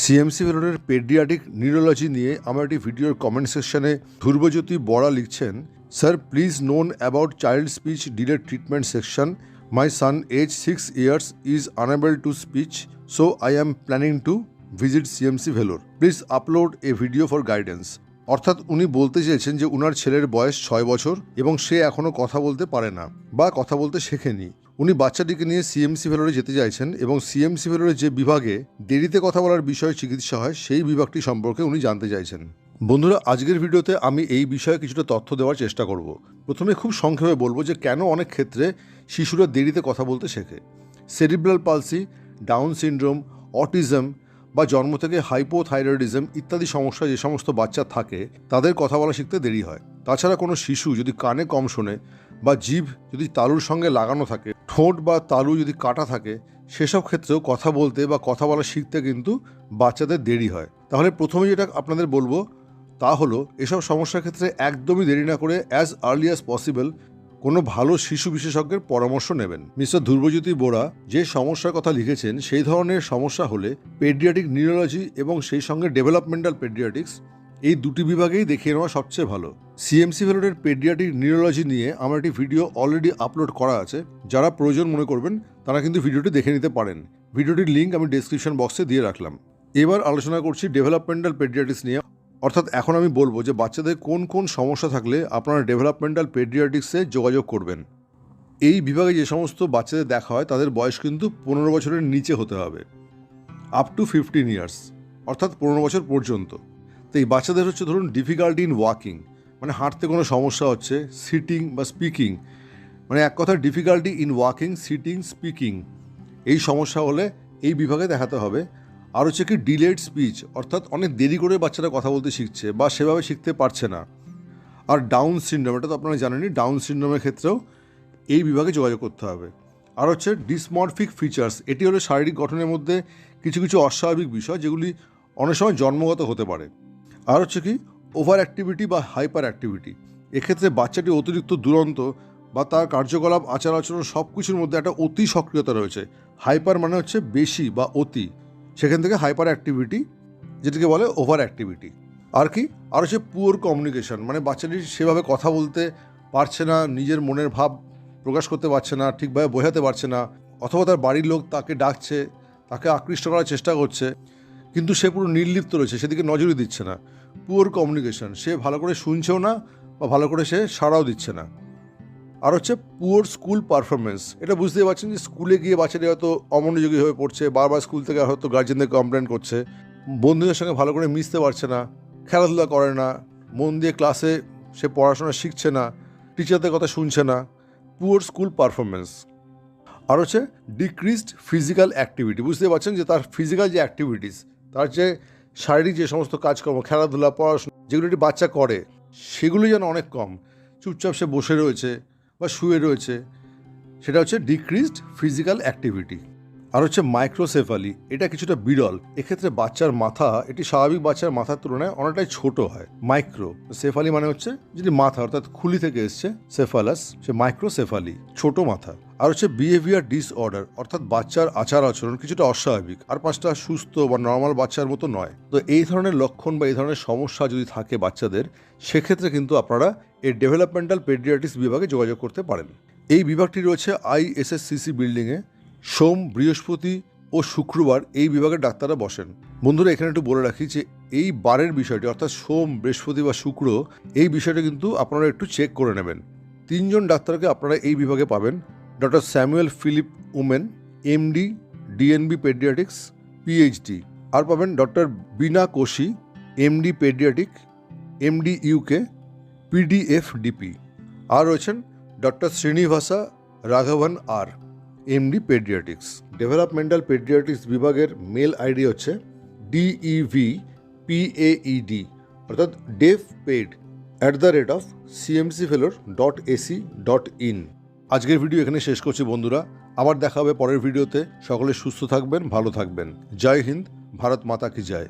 CMC ভেলোরের paediatric neurology নিয়ে আমার একটি ভিডিওর কমেন্ট সেকশনে ধ্রুবজ্যোতি বরা লিখছেন, sir please known about child speech delay treatment section. My son age 6 years is unable to speech, so I am planning to visit CMC Vellore. Please upload a video for guidance. অর্থাৎ উনি বলতে চেয়েছেন যে উনার ছেলের বয়স 6 বছর এবং সে এখনও কথা বলতে পারে না বা কথা বলতে শেখেনি। উনি বাচ্চাটিকে নিয়ে সিএমসি ভেলোরে যেতে চাইছেন এবং সিএমসি ভেলোরে যে বিভাগে দেরিতে কথা বলার বিষয়ে চিকিৎসা হয় সেই বিভাগটি সম্পর্কে উনি জানতে চাইছেন। বন্ধুরা, আজকের ভিডিওতে আমি এই বিষয়ে কিছুটা তথ্য দেওয়ার চেষ্টা করব। প্রথমে খুব সংক্ষেপে বলবো যে কেন অনেক ক্ষেত্রে শিশুরা দেরিতে কথা বলতে শেখে। Cerebral palsy, down syndrome, autism বা জন্ম থেকে হাইপোথাইরয়েডিজম ইত্যাদি সমস্যা যে সমস্ত বাচ্চা থাকে তাদের কথা বলা শিখতে দেরি হয়। তাছাড়া কোনো শিশু যদি কানে কম শোনে বা জিভ যদি তালুর সঙ্গে লাগানো থাকে, ঠোঁট বা তালু যদি কাটা থাকে, সেসব ক্ষেত্রেও কথা বলতে বা কথা বলা শিখতে কিন্তু বাচ্চাদের দেরি হয়। তাহলে প্রথমে যেটা আপনাদের বলবো তা হলো এসব সমস্যার ক্ষেত্রে একদমই দেরি না করে অ্যাজ আর্লি অ্যাজ পসিবল কোনো ভালো শিশু বিশেষজ্ঞের পরামর্শ নেবেন। মিস্টার ধ্রুবজ্যোতি বোরা যে সমস্যার কথা লিখেছেন সেই ধরনের সমস্যা হলে পেডিয়াট্রিক নিউরোলজি এবং সেই সঙ্গে ডেভেলপমেন্টাল পেডিয়াট্রিক্স এই দুটি বিভাগেই দেখিয়ে নেওয়া সবচেয়ে ভালো। সিএমসি ভেলোরের পেডিয়াট্রিক নিউরোলজি নিয়ে আমার একটি ভিডিও অলরেডি আপলোড করা আছে, যারা প্রয়োজন মনে করবেন তারা কিন্তু ভিডিওটি দেখে নিতে পারেন। ভিডিওটির লিঙ্ক আমি ডেসক্রিপশন বক্সে দিয়ে রাখলাম। এবার আলোচনা করছি ডেভেলপমেন্টাল পেডিয়াট্রিক্স নিয়ে। অর্থাৎ এখন আমি বলবো যে বাচ্চাদের কোন কোন সমস্যা থাকলে আপনারা ডেভেলপমেন্টাল পেডিয়াট্রিক্সে যোগাযোগ করবেন। এই বিভাগে যে সমস্ত বাচ্চাদের দেখা হয় তাদের বয়স কিন্তু 15 বছরের নিচে হতে হবে, আপ টু 15 years, অর্থাৎ 15 বছর পর্যন্ত। তো এই বাচ্চাদের হচ্ছে ধরুন ডিফিকাল্টি ইন ওয়াকিং, মানে হাঁটতে কোনো সমস্যা হচ্ছে, সিটিং বা স্পিকিং, মানে এক কথা difficulty in walking, sitting, speaking, এই সমস্যা হলে এই বিভাগে দেখাতে হবে। আর হচ্ছে কি ডিলেড স্পিচ, অর্থাৎ অনেক দেরি করে বাচ্চারা কথা বলতে শিখছে বা সেভাবে শিখতে পারছে না। আর ডাউন সিনড্রোম, এটা তো আপনারা জানেনই, ডাউন সিনড্রোমের ক্ষেত্রেও এই বিভাগে যোগাযোগ করতে হবে। আর হচ্ছে ডিসমরফিক ফিচার্স, এটি হলো শারীরিক গঠনের মধ্যে কিছু কিছু অস্বাভাবিক বিষয় যেগুলি অনেক সময় জন্মগত হতে পারে। আর হচ্ছে কি ওভার অ্যাক্টিভিটি বা হাইপার অ্যাক্টিভিটি, এক্ষেত্রে বাচ্চাটি অতিরিক্ত দুরন্ত বা তার কার্যকলাপ আচার আচরণ সব কিছুর মধ্যে একটা অতি সক্রিয়তা রয়েছে। হাইপার মানে হচ্ছে বেশি বা অতি, সেখান থেকে হাইপার অ্যাক্টিভিটি যেটাকে বলে ওভার অ্যাক্টিভিটি। আর কি আর হচ্ছে পুয়ার কমিউনিকেশন, মানে বাচ্চাটি সেভাবে কথা বলতে পারছে না, নিজের মনের ভাব প্রকাশ করতে পারছে না, ঠিকভাবে বোঝাতে পারছে না, অথবা তার বাড়ির লোক তাকে ডাকছে, তাকে আকৃষ্ট করার চেষ্টা করছে, কিন্তু সে পুরো নির্লিপ্ত রয়েছে, সেদিকে নজরই দিচ্ছে না। পুয়ার কমিউনিকেশন, সে ভালো করে শুনছেও না বা ভালো করে সে সাড়াও দিচ্ছে না। আর হচ্ছে পুয়ার স্কুল পারফরমেন্স, এটা বুঝতেই পারছেন যে স্কুলে গিয়ে বাচ্চাটি হয়তো অমনোযোগী হয়ে পড়ছে, বারবার স্কুল থেকে হয়তো গার্জেনদের কমপ্লেন করছে, বন্ধুদের সঙ্গে ভালো করে মিশতে পারছে না, খেলাধুলা করে না, মন দিয়ে ক্লাসে সে পড়াশোনা শিখছে না, টিচারদের কথা শুনছে না, পুয়ার স্কুল পারফরমেন্স। আর হচ্ছে ডিক্রিজড ফিজিক্যাল অ্যাক্টিভিটি, বুঝতে পারছেন যে তার ফিজিক্যাল যে অ্যাক্টিভিটিস, তার যে শারীরিক যে সমস্ত কাজকর্ম, খেলাধুলা, পড়াশোনা যেগুলো একটি বাচ্চা করে সেগুলি যেন অনেক কম, চুপচাপ সে বসে রয়েছে বা শুয়ে রয়েছে, সেটা হচ্ছে ডিক্রিজড ফিজিক্যাল অ্যাক্টিভিটি। আর হচ্ছে মাইক্রোসেফালি, এটা কিছুটা বিরল, এক্ষেত্রে বাচ্চার মাথা এটি স্বাভাবিক বাচ্চার মাথার তুলনায় অনেকটাই ছোট হয়। মাইক্রোসেফালি মানে হচ্ছে যদি মাথা অর্থাৎ খুলি থেকে এসছে সেফালাস, সে মাইক্রোসেফালি, ছোট মাথা। আর হচ্ছে বিহেভিয়ার ডিসঅর্ডার, অর্থাৎ বাচ্চার আচার আচরণ কিছুটা অস্বাভাবিক, আর 5টা সুস্থ বা নর্মাল বাচ্চার মতো নয়। তো এই ধরনের লক্ষণ বা এই ধরনের সমস্যা যদি থাকে বাচ্চাদের, সেক্ষেত্রে কিন্তু আপনারা এই ডেভেলপমেন্টাল পেডিয়াট্রিক্স বিভাগে যোগাযোগ করতে পারেন। এই বিভাগটি রয়েছে ISSCC বিল্ডিংয়ে। সোম, বৃহস্পতি ও শুক্রবার এই বিভাগের ডাক্তাররা বসেন। বন্ধুরা, এখানে একটু বলে রাখি যে এই বারের বিষয়টি, অর্থাৎ সোম, বৃহস্পতি বা শুক্র, এই বিষয়টা কিন্তু আপনারা একটু চেক করে নেবেন। 3 জন ডাক্তারকে আপনারা এই বিভাগে পাবেন। Doctor Samuel Philip Oommen, MD, DNB paediatrics, PhD। আর পাবেন doctor Bina Koshy, MD paediatric, MD UK, PDFDP। আর রয়েছেন doctor Srinivasa Raghavan R, MD paediatrics. Developmental paediatrics বিভাগের মেল ID হচ্ছে DEVPAED, অর্থাৎ devpaed@cmcvelor.ac.in। আজকের ভিডিও এখানে শেষ করছি বন্ধুরা, আবার দেখা হবে পরের ভিডিওতে। সকলে সুস্থ থাকবেন, ভালো থাকবেন। জয় হিন্দ, ভারত মাতা কি জয়।